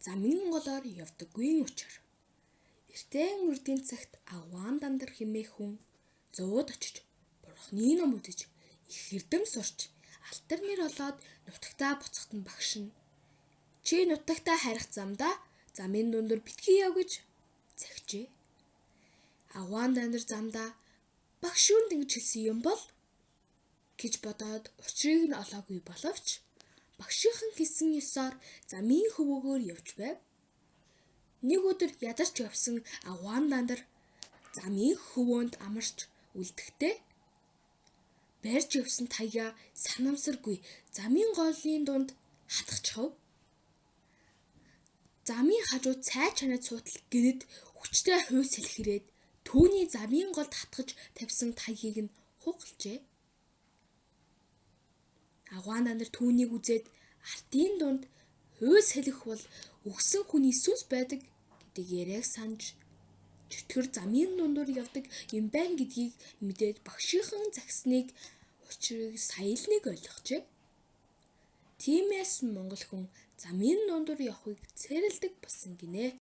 замын голоор явдаггүй учир. Эртэн үрдийн цагт Аваан дандар хэмээх хүн зууд очиж Бурхны ном үзэж их эрдэм сурч алтар нэр олоод нутагтаа буцахтан багш нь "Чи нутагтаа харих замдаа замын дундуур битгий яв" гэж захижээ. Аваан дандар замдаа багш юунд ингэж хэлсэн юм бол гэж бодоод учрыг нь олоогүй боловч багшийнхан хэлсэн ёсоор замын хөвөөгөөр явж байв. Нэг өдөр ядарч явсан Аваан дандар замын хөвөөнд амарч үлдэхдээ барьж явсан таяа санамсаргүй замын голын дунд хатгачихав. Замын хажууд цай чанад суутал гэнэт хүчтэй хүйс хэлэхрээд түүний замын голд хатгаж тавьсан таягийг нь хугалжээ. Аваан дандар түүнийг үзээд ардын дунд хүйс хэлэх бол өгсөн хүний сүнс байдаг гэдэг яриаг санаж чөтгөр замын дундуур явдаг юм байна гэдгийг мэдээд багшийнхан загсныг учрыг сая л нэг ойлгожээ. Тиймээс Монгол хүн замын дундуур явахыг цээрэлдэг болсон гинэ.